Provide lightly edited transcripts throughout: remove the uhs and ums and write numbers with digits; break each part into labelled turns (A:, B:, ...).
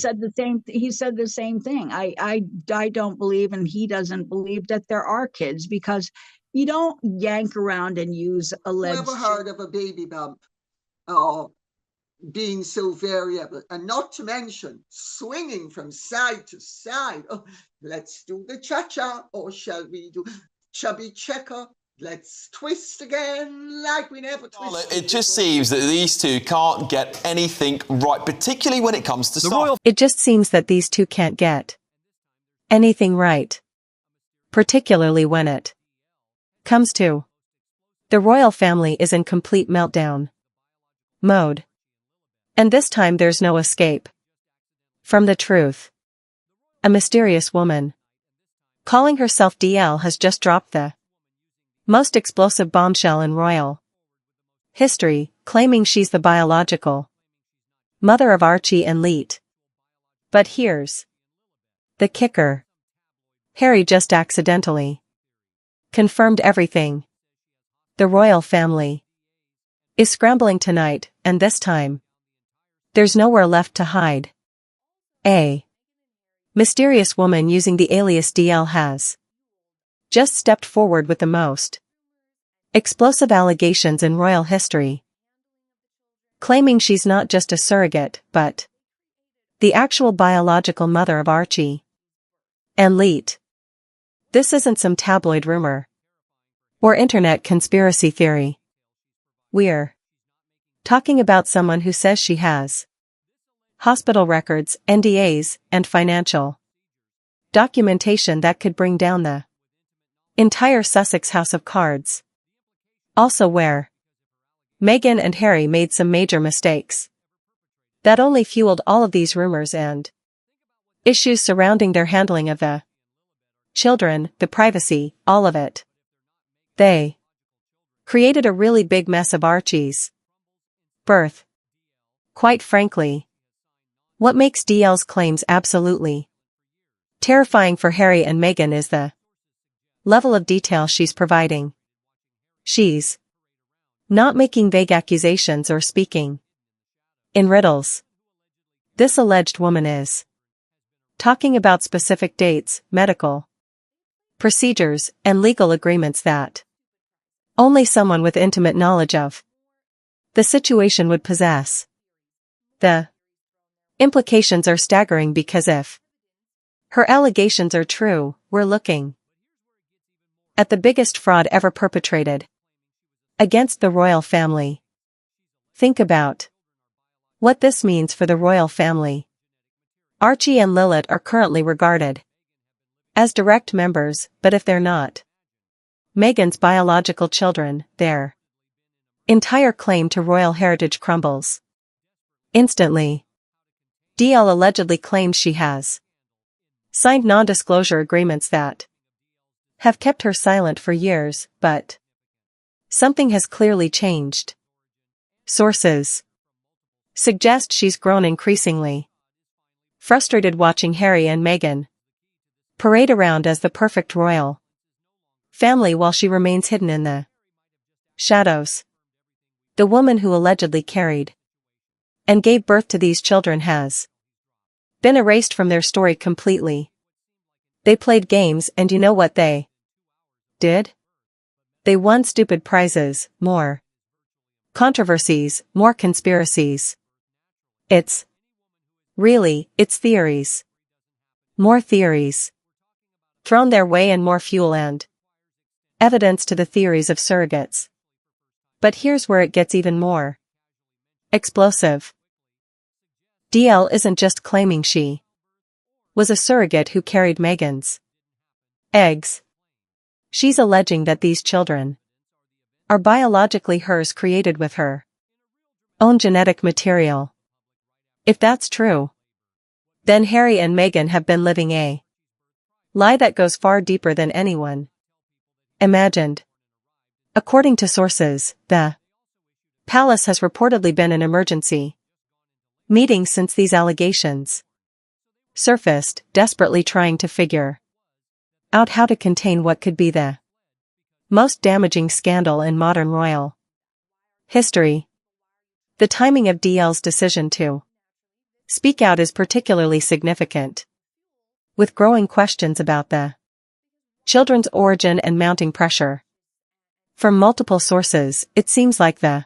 A: said the same. He said the same thing. I don't believe, and he doesn't believe that there are kids, because you don't yank around and use alleged.
B: Whoever heard of a baby bump being so variable, and not to mention swinging from side to side? Oh, let's do the cha-cha, or shall we do chubby checker? Let's twist again like we never twisted.
C: It just seems that these two can't get anything right, particularly when it comes to stuff.
D: It just seems that these two can't get anything right, particularly when it comes to the royal family is in complete meltdown mode. And this time there's no escape from the truth. A mysterious woman calling herself DL has just dropped the most explosive bombshell in royal history, claiming she's the biological mother of Archie and Lilibet. But here's the kicker. Harry just accidentally confirmed everything. The royal family is scrambling tonight, and this time there's nowhere left to hide. A mysterious woman using the alias DL has just stepped forward with the most explosive allegations in royal history, claiming she's not just a surrogate, but the actual biological mother of Archie and Lilibet. This isn't some tabloid rumor or internet conspiracy theory. We're talking about someone who says she has hospital records, NDAs, and financial documentation that could bring down the entire Sussex house of cards. Also where Meghan and Harry made some major mistakes that only fueled all of these rumors and issues surrounding their handling of the children, the privacy, all of it. They created a really big mess of Archie's birth. Quite frankly, what makes DL's claims absolutely terrifying for Harry and Meghan is the level of detail she's providing. She's not making vague accusations or speaking in riddles. This alleged woman is talking about specific dates, medical procedures, and legal agreements that only someone with intimate knowledge of the situation would possess. The implications are staggering, because if her allegations are true, we're looking at the biggest fraud ever perpetrated against the royal family. Think about what this means for the royal family. Archie and Lilibet are currently regarded as direct members, but if they're not Meghan's biological children, their entire claim to royal heritage crumbles instantly. DL allegedly claims she has signed non-disclosure agreements that have kept her silent for years, but something has clearly changed. Sources suggest she's grown increasingly frustrated watching Harry and Meghan parade around as the perfect royal family while she remains hidden in the shadows. The woman who allegedly carried and gave birth to these children has been erased from their story completely. They played games, and you know what they did? They won stupid prizes, more controversies, more conspiracies. It's theories. More theories thrown their way, and more fuel and evidence to the theories of surrogates. But here's where it gets even more explosive. DL isn't just claiming she was a surrogate who carried Meghan's eggs. She's alleging that these children are biologically hers, created with her own genetic material. If that's true, then Harry and Meghan have been living a lie that goes far deeper than anyone imagined. According to sources, the palace has reportedly been in emergency meetings since these allegations surfaced, desperately trying to figure out how to contain what could be the most damaging scandal in modern royal history. The timing of DL's decision to Speak out is particularly significant, with growing questions about the children's origin and mounting pressure. From multiple sources, it seems like the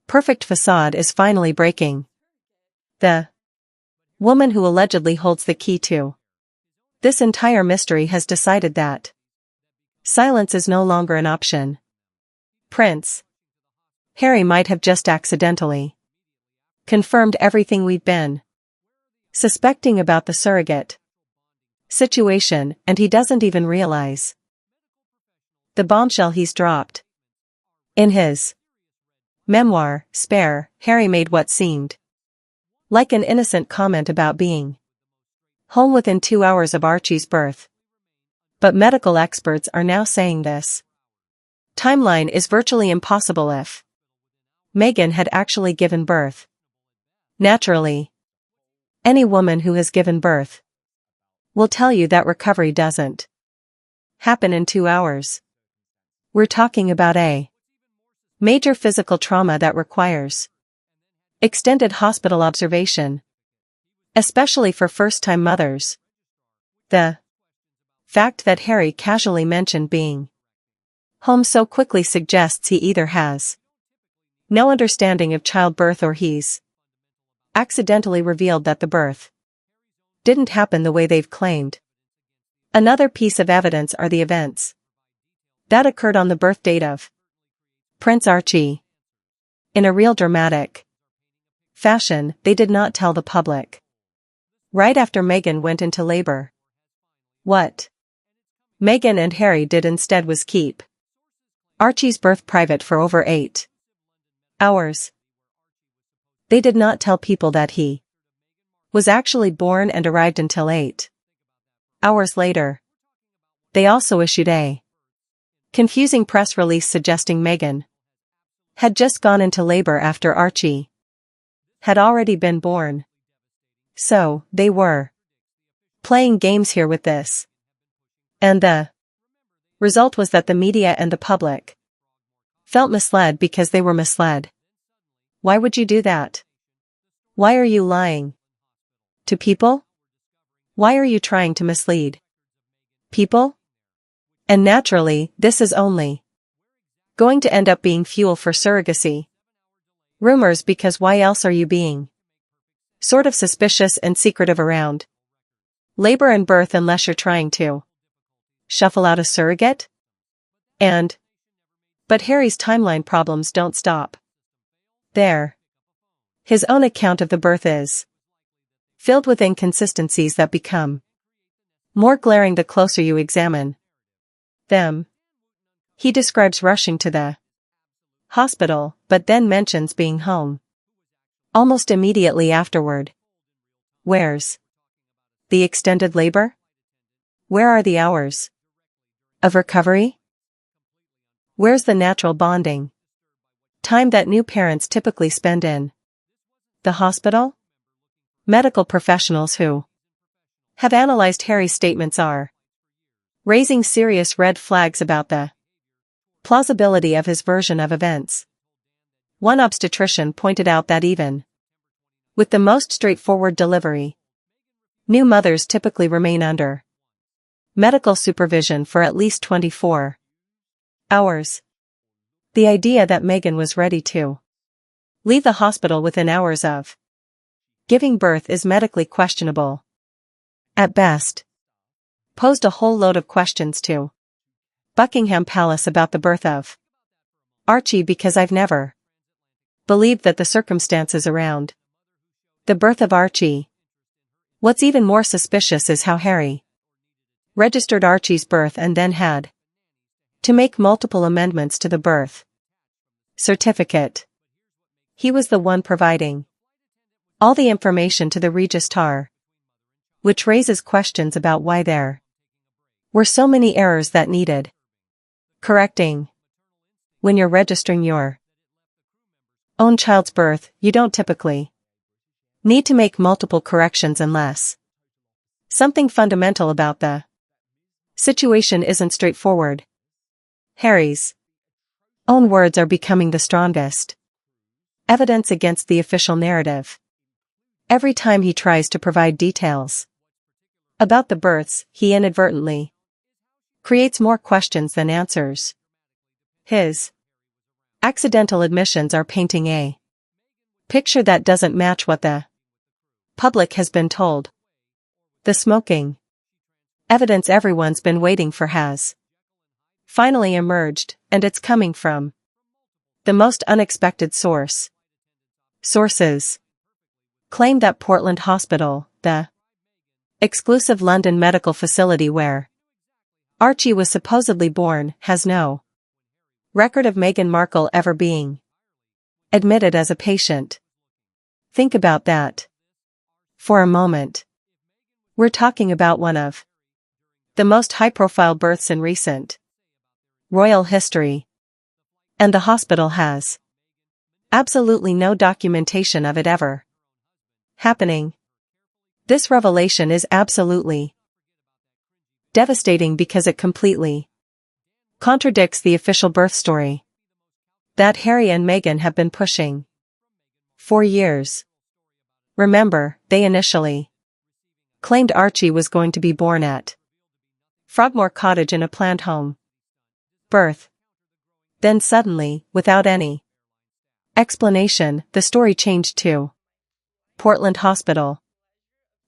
D: perfect facade is finally breaking. The woman who allegedly holds the key to this entire mystery has decided that silence is no longer an option. Prince Harry might have just accidentally confirmed everything we've been suspecting about the surrogate situation, and he doesn't even realize the bombshell he's dropped. In his memoir, Spare, Harry made what seemed like an innocent comment about being home within 2 hours of Archie's birth. But medical experts are now saying this timeline is virtually impossible if Meghan had actually given birth. Naturally, any woman who has given birth will tell you that recovery doesn't happen in 2 hours. We're talking about a major physical trauma that requires extended hospital observation, especially for first-time mothers. The fact that Harry casually mentioned being home so quickly suggests he either has no understanding of childbirth or he's accidentally revealed that the birth didn't happen the way they've claimed. Another piece of evidence are the events that occurred on the birth date of Prince Archie. In a real dramatic fashion, they did not tell the public right after Meghan went into labor. What Meghan and Harry did instead was keep Archie's birth private for over 8 hours. They did not tell people that he was actually born and arrived until 8 hours later. They also issued a confusing press release suggesting Meghan had just gone into labor after Archie had already been born. So, they were playing games here with this. And the result was that the media and the public felt misled because they were misled. Why would you do that? Why are you lying to people? Why are you trying to mislead people? And naturally, this is only going to end up being fuel for surrogacy rumors, because why else are you being sort of suspicious and secretive around labor and birth unless you're trying to shuffle out a surrogate? But Harry's timeline problems don't stop there. His own account of the birth is filled with inconsistencies that become more glaring the closer you examine them. He describes rushing to the hospital, but then mentions being home almost immediately afterward. Where's the extended labor? Where are the hours of recovery? Where's the natural bonding time that new parents typically spend in the hospital? Medical professionals who have analyzed Harry's statements are raising serious red flags about the plausibility of his version of events. One obstetrician pointed out that even with the most straightforward delivery, new mothers typically remain under medical supervision for at least 24 hours. The idea that Meghan was ready to leave the hospital within hours of giving birth is medically questionable at best. Posed a whole load of questions to Buckingham Palace about the birth of Archie, because I've never believed that the circumstances around the birth of Archie. What's even more suspicious is how Harry registered Archie's birth and then had to make multiple amendments to the birth certificate. He was the one providing all the information to the registrar, which raises questions about why there were so many errors that needed correcting. When you're registering your own child's birth, you don't typically need to make multiple corrections unless something fundamental about the situation isn't straightforward. Harry's own words are becoming the strongest evidence against the official narrative. Every time he tries to provide details about the births, he inadvertently creates more questions than answers. His accidental admissions are painting a picture that doesn't match what the public has been told. The smoking evidence everyone's been waiting for has finally emerged, and it's coming from the most unexpected source. Sources claim that Portland Hospital, the exclusive London medical facility where Archie was supposedly born, has no record of Meghan Markle ever being admitted as a patient. Think about that for a moment. We're talking about one of the most high-profile births in recent royal history. And the hospital has absolutely no documentation of it ever happening. This revelation is absolutely devastating because it completely contradicts the official birth story that Harry and Meghan have been pushing for years. Remember, they initially claimed Archie was going to be born at Frogmore Cottage in a planned home birth. Then suddenly, without any explanation, the story changed to Portland Hospital.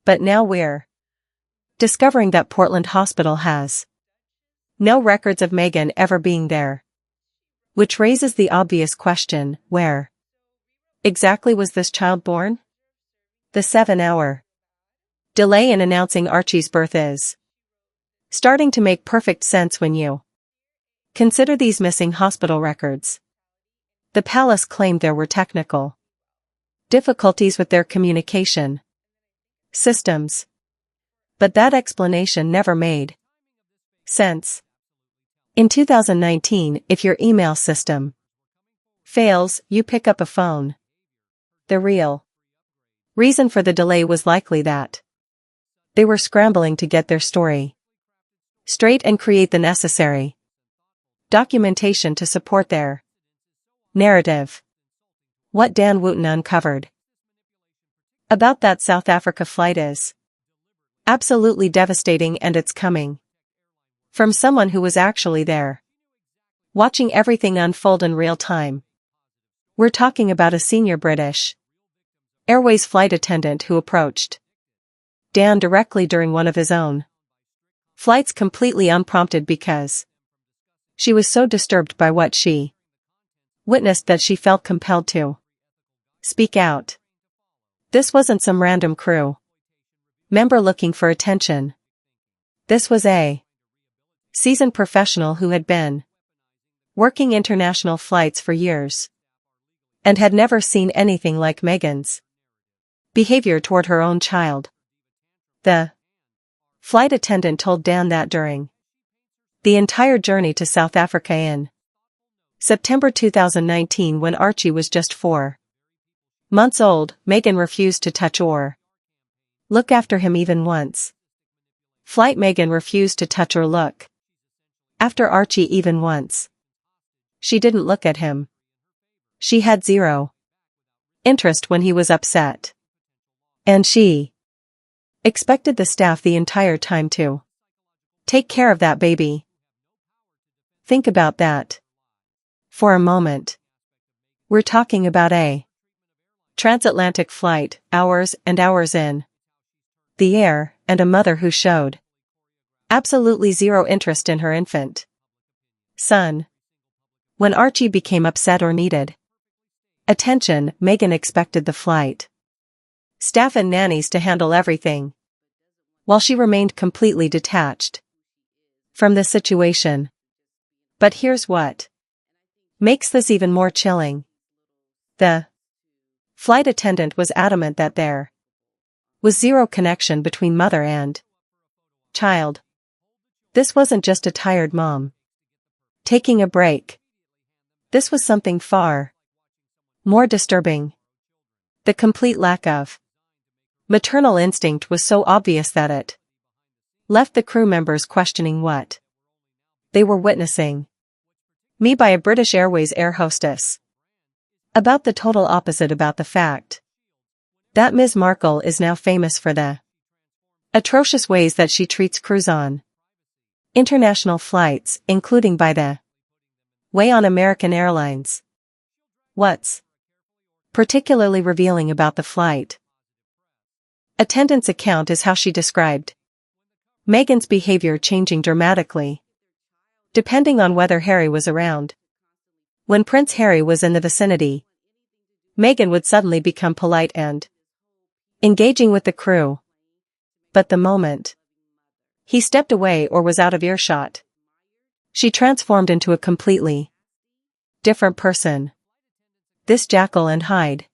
D: But now we're discovering that Portland Hospital has no records of Meghan ever being there. Which raises the obvious question, where exactly was this child born? The 7-hour delay in announcing Archie's birth is starting to make perfect sense when you consider these missing hospital records. The palace claimed there were technical difficulties with their communication systems. But that explanation never made sense. In 2019, if your email system fails, you pick up a phone. The real reason for the delay was likely that they were scrambling to get their story straight and create the necessary documentation to support their narrative. What Dan Wooten uncovered about that South Africa flight is absolutely devastating, and it's coming from someone who was actually there, watching everything unfold in real time. We're talking about a senior British Airways flight attendant who approached Dan directly during one of his own flights completely unprompted because she was so disturbed by what she witnessed that she felt compelled to speak out. This wasn't some random crew member looking for attention. This was a seasoned professional who had been working international flights for years and had never seen anything like Meghan's behavior toward her own child. The flight attendant told Dan that during the entire journey to South Africa in September 2019, when Archie was just 4 months old, Meghan refused to touch or look after him even once. Flight Meghan refused to touch or look after Archie even once. She didn't look at him. She had zero interest when he was upset. And she expected the staff the entire time to take care of that baby. Think about that for a moment. We're talking about a transatlantic flight, hours and hours in the air, and a mother who showed absolutely zero interest in her infant son. When Archie became upset or needed attention, Meghan expected the flight staff and nannies to handle everything, while she remained completely detached from the situation. But here's what makes this even more chilling. The flight attendant was adamant that there was zero connection between mother and child. This wasn't just a tired mom taking a break. This was something far more disturbing. The complete lack of maternal instinct was so obvious that it left the crew members questioning what they were witnessing. Me by a British Airways air hostess. About the total opposite about the fact That Ms. Markle is now famous for the atrocious ways that she treats crews on international flights, including by the way on American Airlines. What's particularly revealing about the flight attendant's account is how she described Meghan's behavior changing dramatically, depending on whether Harry was around. When Prince Harry was in the vicinity, Meghan would suddenly become polite and engaging with the crew. But the moment he stepped away or was out of earshot, she transformed into a completely different person. This Jekyll and Hyde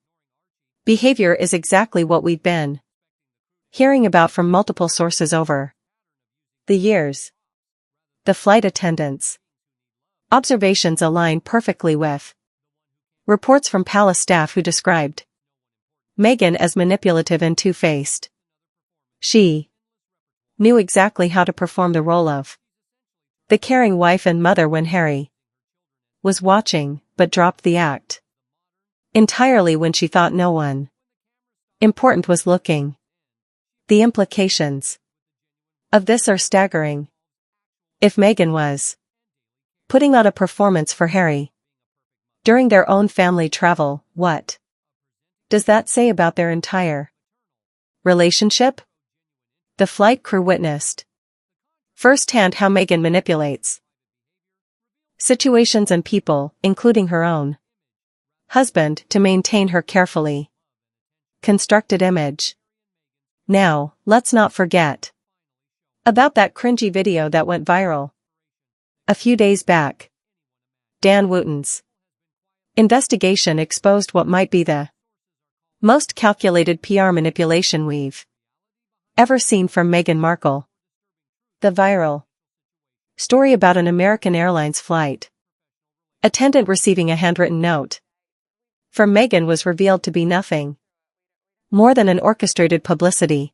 D: behavior is exactly what we've been hearing about from multiple sources over the years. The flight attendants' observations align perfectly with reports from palace staff who described Meghan as manipulative and two-faced. She knew exactly how to perform the role of the caring wife and mother when Harry was watching, but dropped the act entirely when she thought no one important was looking. The implications of this are staggering. If Meghan was putting on a performance for Harry during their own family travel, what does that say about their entire relationship? The flight crew witnessed firsthand how Meghan manipulates situations and people, including her own husband, to maintain her carefully constructed image. Now, let's not forget about that cringy video that went viral a few days back. Dan Wooten's investigation exposed what might be the most calculated PR manipulation we've ever seen from Meghan Markle. The viral story about an American Airlines flight attendant receiving a handwritten note from Meghan was revealed to be nothing more than an orchestrated publicity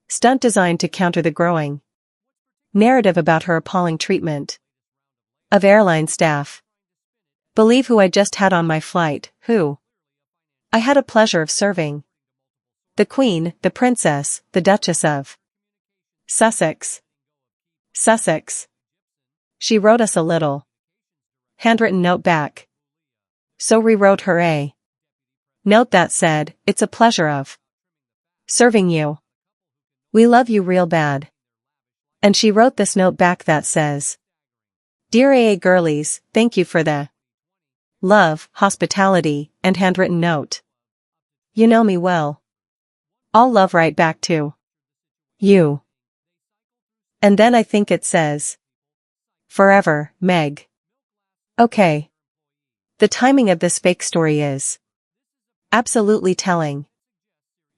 D: stunt designed to counter the growing narrative about her appalling treatment of airline staff. Believe who I just had on my flight, who I had a pleasure of serving. The Queen, the Princess, the Duchess of Sussex. Sussex. She wrote us a little handwritten note back. So rewrote her a note that said, "It's a pleasure of serving you. We love you real bad." And she wrote this note back that says, "Dear AA girlies, thank you for the love, hospitality, and handwritten note. You know me well. I'll love right back to you." And then I think it says, "Forever, Meg." Okay. The timing of this fake story is absolutely telling.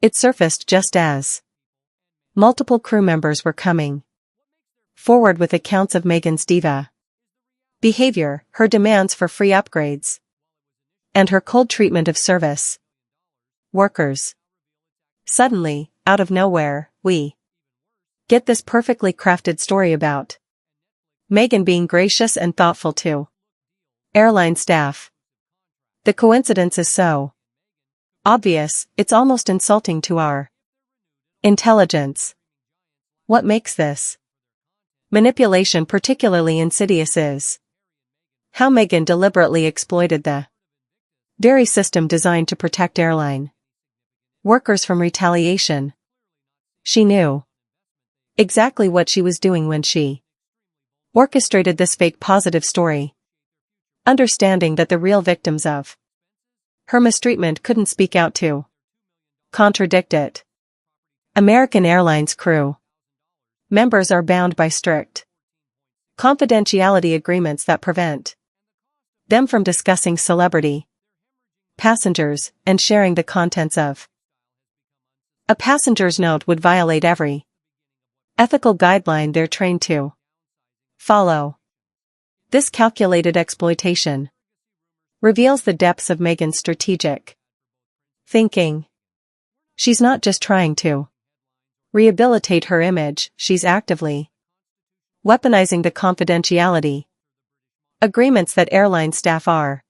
D: It surfaced just as multiple crew members were coming forward with accounts of Meghan's diva behavior, her demands for free upgrades, and her cold treatment of service workers. Suddenly, out of nowhere, we get this perfectly crafted story about Meghan being gracious and thoughtful to airline staff. The coincidence is so obvious, it's almost insulting to our intelligence. What makes this manipulation particularly insidious is how Meghan deliberately exploited the very system designed to protect airline workers from retaliation. She knew exactly what she was doing when she orchestrated this fake positive story, understanding that the real victims of her mistreatment couldn't speak out to contradict it. American Airlines crew members are bound by strict confidentiality agreements that prevent them from discussing celebrity passengers and sharing the contents of a passenger's note would violate every ethical guideline they're trained to follow. This calculated exploitation reveals the depths of Meghan's strategic thinking. She's not just trying to rehabilitate her image, she's actively weaponizing the confidentiality agreements that airline staff are